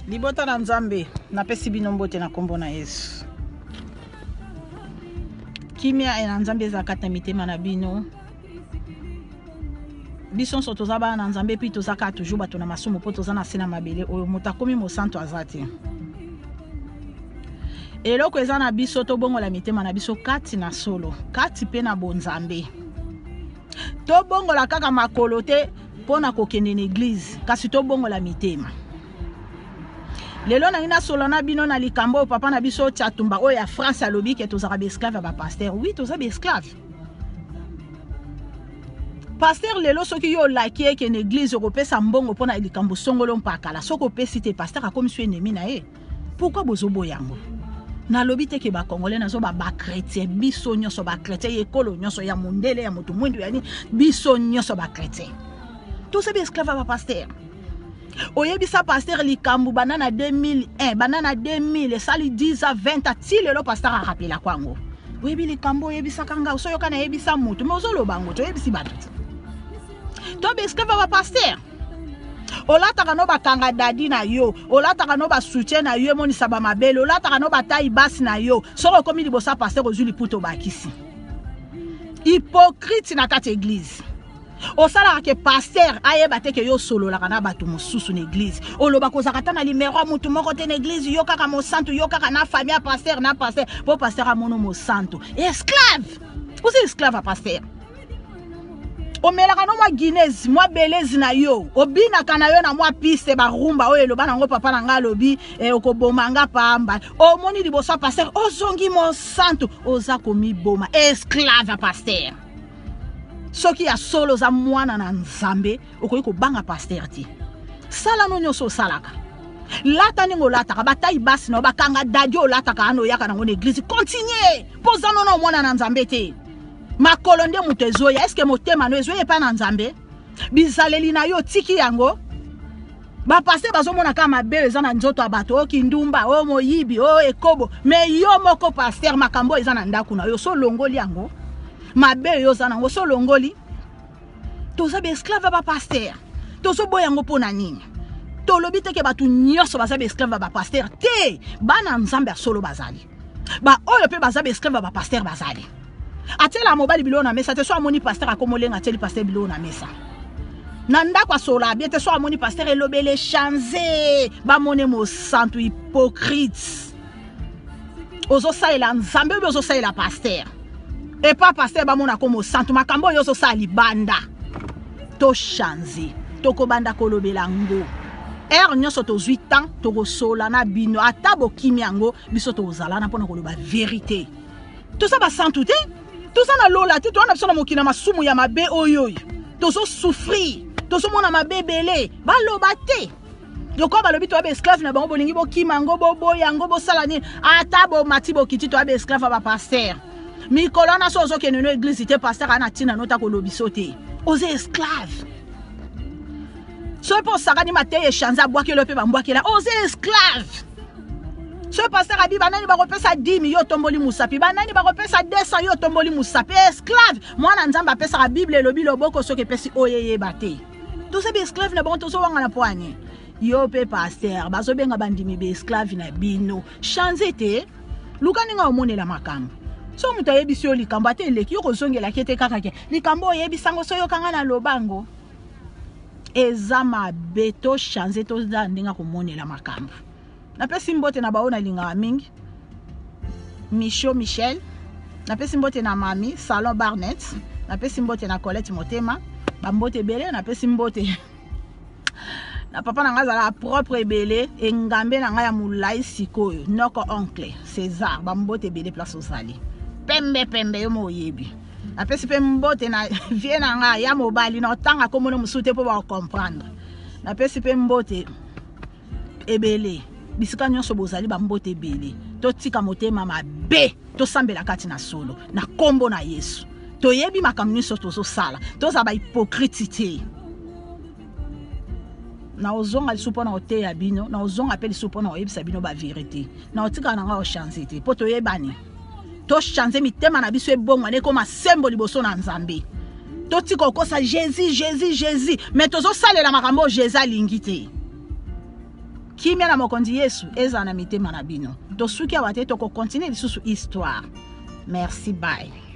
Libota na Nzambe na pesi bino mbote na kombo na Yesu. Kimia ena Nzambe za kata mitema na bino. Bison so tozaba na Nzambe pi tozaka toujours bato na masumu po tozana sena mabele oyo mutakomi mo santo azati. Eloko eza na biso to bongo la mitema na biso kati na solo, kati pe na bonzambe. To bongo la kaka makolo te pona kokende na église, kasi to bongo la mitema. Lelo na ina solo na bino na likambo papa na biso tchatumba oyo ya France alobi ke tozaka be esclave ba pasteur. Oui, tozaka be esclave. Pasteur lelo soki yo lakie ke na église okopesa mbongo pona likambo songolo mpakala. Soko pesi te pasteur akomi so ennemi na ye. Pourquoi bozobo yango? Na lobi te ke ba congolais nazo ba chrétien biso nyoso ba chrétien ekolo nyoso ya mondele ya moto mwindu yani biso nyoso ba chrétien. Tozaka be esclave ba pasteur. Oyebisa pasteur likambu banana 2001 banana 2000 sali 10 à 20 ati lelo pasteur a rappelé la kwango. Oyebi likambu oyebisa kanga osoyoka na yebisa mutu mais ozoloba ngo to yebisi batu. To be esclave ba pasteur. Olataka no bakanga dadi na yo, olataka no ba soutien na yo moni saba mabele, olataka no bataille basse na yo. Soko komi libosa pasteur ozuli puto bakisi. Hypocrite na kati église. Osala ke pasteur ayeba te ke yo solo la kana batu mosusu na église. Oloba kozaka ta na numéro mutu moko te na église yo kaka mo santo yo kaka na famille pasteur na pasteur. Po pasteur amono mo santo. Esclave. Vous êtes esclave à pasteur. Omelaka no mwa Guinness, mwa belezi na yo. Obina kana yo na mwa piste ba rumba oyo loba nango papa na nga lobi okobomanga pamba. Omoni liboso pasteur ozongi mo santo oza komi boma. Esclave à pasteur. Soki ya solo za mwana na Nzambe okoyi ko banga pasteur ti. Sala no nyoso salaka. Lata ningo lata ka bataille basse no bakanga dadio lata ka ano yaka na ngone église. Continuez. Poza no no mwana na Nzambe te. Makolonde mutezoya est-ce que motema no ezoye pa na Nzambe? Bizaleli na yo tiki yango. Ba pasteur bazomona kama mabe eza na nzoto abato o kindumba o moyibi o ekobo mais yo moko pasteur makambo eza na ndaku na yo so longoli yango. Mabe yo za nango so longoli. Toza be esclave ba pasteur. Tozo boyango pona nini? To lobi te ke batu nyoso baza be esclave ba pasteur te. Bana Nzambe solo bazali. Ba oyo pe baza be esclave ba pasteur bazali. Atela mobali bilo na mesa te so amoni pasteur akomolenga ateli pasteur bilo na mesa. Nanda kwa sola bien te so amoni pasteur elobele chanze ba mone mo santo hypocrite. Ozo saela Nzambe ozo saela pasteur. Et pas pasteur ba mona komo santo makambo yo so sali banda. To chanze to ko banda kolobela ngo. Nyoso to 8 ans to ko sola na bino atabo kimiango biso to zala na pona koloba vérité. Tout ça ba santo te. Tout ça na lola ti to na biso na mokina masumu ya mabe oyo. To so souffrir. To so mona mabe belé. Ba loba te. Yoko ba lobi to ba esclave na bango bolingi bo kimango bo yango bo sala ni atabo matibo kiti to ba esclave ba pasteur. Mikolo na sozo ke neno église te pasteur ana tina nota ko lobi sote. Oze esclave. So po sakani mateye chanza bwake lope ba mbwake la oze esclave. So pasteur abi banani ba kopesa 10 yo tomboli musapi banani ba kopesa 200 yo tomboli musapi esclave. Mwana Nzambe apesa ka Bible lobi loboko soke pesi oyeye bate. To se be esclave na bon to so wanga na poanye. Yo pe pasteur bazo benga bandimi be esclave na bino. Chanze te. Lukani nga omonela makambo. So muta yebisi yo likambo ate eleki yo kozongela kete kaka ke likambo yebisango so yo kanga na lobango eza mabe to chanze to ndinga komonela makambo na pesi mbote na baona linga mingi Michel na pesi mbote na mami Salon Barnett na pesi mbote na Colette Motema bambote bele na pesi mbote na papa na ngaza la propre belé engambe na nga ya mulai sikoyo noko oncle César bambote bele place osali pembe yo moyebi apesi pe mbote na vie na nga ya mobali na otanga komono musute po ba comprendre na pesi pe mbote ebele bisika nyonso bozali ba mbote ebele to tika motema mabe to sambela kati na solo na kombo na Yesu to yebi makambo nyonso tozo sala to za ba hypocrite na ozonga lisupo na ote ya bino na ozonga pe lisupo na oyebisa bino ba vérité na otika na nga o chancer te po to yebani to chanze mitema na biso ebongo ne koma sembo liboso na Nzambe to tika kosa Jésus mais tozo salela makambo Jésus alingi te kimia na mokonzi Yesu eza na mitema na bino. To suki awate to ko continuer lisusu histoire. Merci, bye.